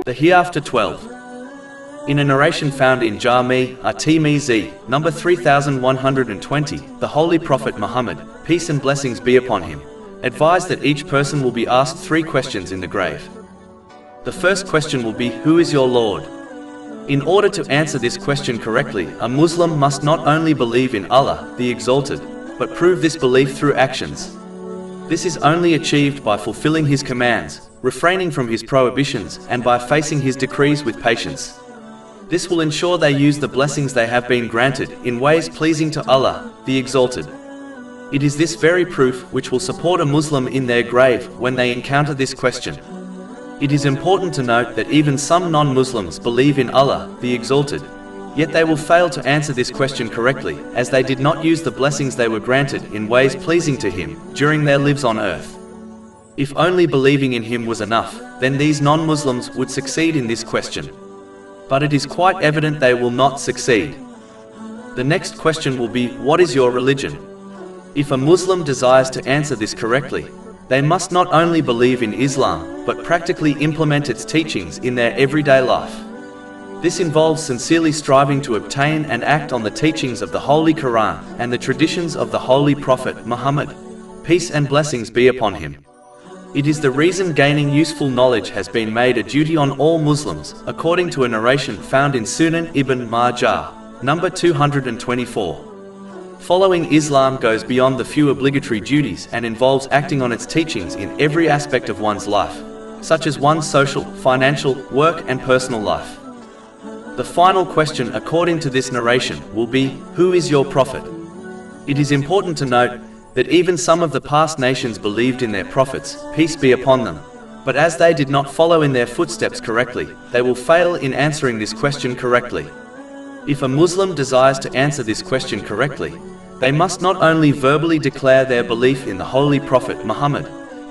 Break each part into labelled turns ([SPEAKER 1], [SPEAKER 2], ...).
[SPEAKER 1] The Hereafter 12. In a narration found in Jami at-Tirmidhi, number 3120, the Holy Prophet Muhammad, peace and blessings be upon him, advised that each person will be asked 3 questions in the grave. The first question will be, who is your Lord? In order to answer this question correctly, a Muslim must not only believe in Allah, the Exalted, but prove this belief through actions. This is only achieved by fulfilling His commands, refraining from His prohibitions, and by facing His decrees with patience. This will ensure they use the blessings they have been granted in ways pleasing to Allah, the Exalted. It is this very proof which will support a Muslim in their grave when they encounter this question. It is important to note that even some non-Muslims believe in Allah, the Exalted, yet they will fail to answer this question correctly, as they did not use the blessings they were granted in ways pleasing to Him during their lives on earth. If only believing in Him was enough, then these non-Muslims would succeed in this question. But it is quite evident they will not succeed. The next question will be, what is your religion? If a Muslim desires to answer this correctly, they must not only believe in Islam, but practically implement its teachings in their everyday life. This involves sincerely striving to obtain and act on the teachings of the Holy Quran and the traditions of the Holy Prophet Muhammad, peace and blessings be upon him. It is the reason gaining useful knowledge has been made a duty on all Muslims, according to a narration found in Sunan Ibn Majah, number 224. Following Islam goes beyond the few obligatory duties and involves acting on its teachings in every aspect of one's life, such as one's social, financial, work and personal life. The final question according to this narration will be, who is your prophet? It is important to note that even some of the past nations believed in their prophets, peace be upon them, but as they did not follow in their footsteps correctly, they will fail in answering this question correctly. If a Muslim desires to answer this question correctly, they must not only verbally declare their belief in the Holy Prophet Muhammad,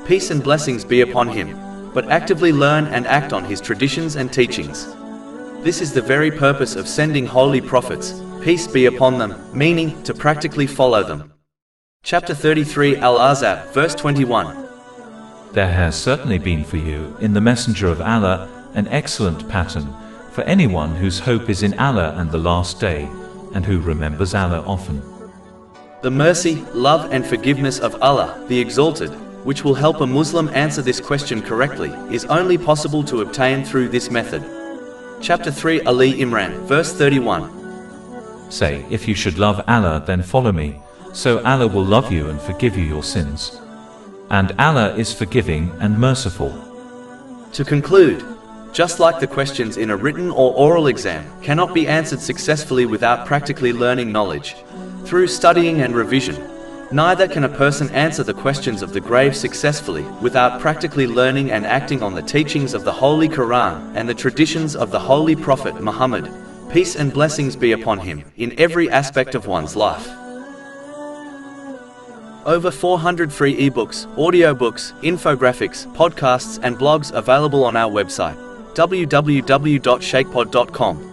[SPEAKER 1] peace and blessings be upon him, but actively learn and act on his traditions and teachings. This is the very purpose of sending holy prophets, peace be upon them, meaning to practically follow them. Chapter 33 Al-Ahzab, verse 21.
[SPEAKER 2] There has certainly been for you, in the Messenger of Allah, an excellent pattern, for anyone whose hope is in Allah and the Last Day, and who remembers Allah often.
[SPEAKER 1] The mercy, love and forgiveness of Allah, the Exalted, which will help a Muslim answer this question correctly, is only possible to obtain through this method. Chapter 3 Ali Imran, verse 31.
[SPEAKER 2] Say, if you should love Allah, then follow me, so Allah will love you and forgive you your sins. And Allah is forgiving and merciful.
[SPEAKER 1] To conclude, just like the questions in a written or oral exam cannot be answered successfully without practically learning knowledge through studying and revision, neither can a person answer the questions of the grave successfully without practically learning and acting on the teachings of the Holy Quran and the traditions of the Holy Prophet Muhammad, peace and blessings be upon him, in every aspect of one's life. Over 400 free ebooks, audiobooks, infographics, podcasts and blogs available on our website, www.shakepod.com.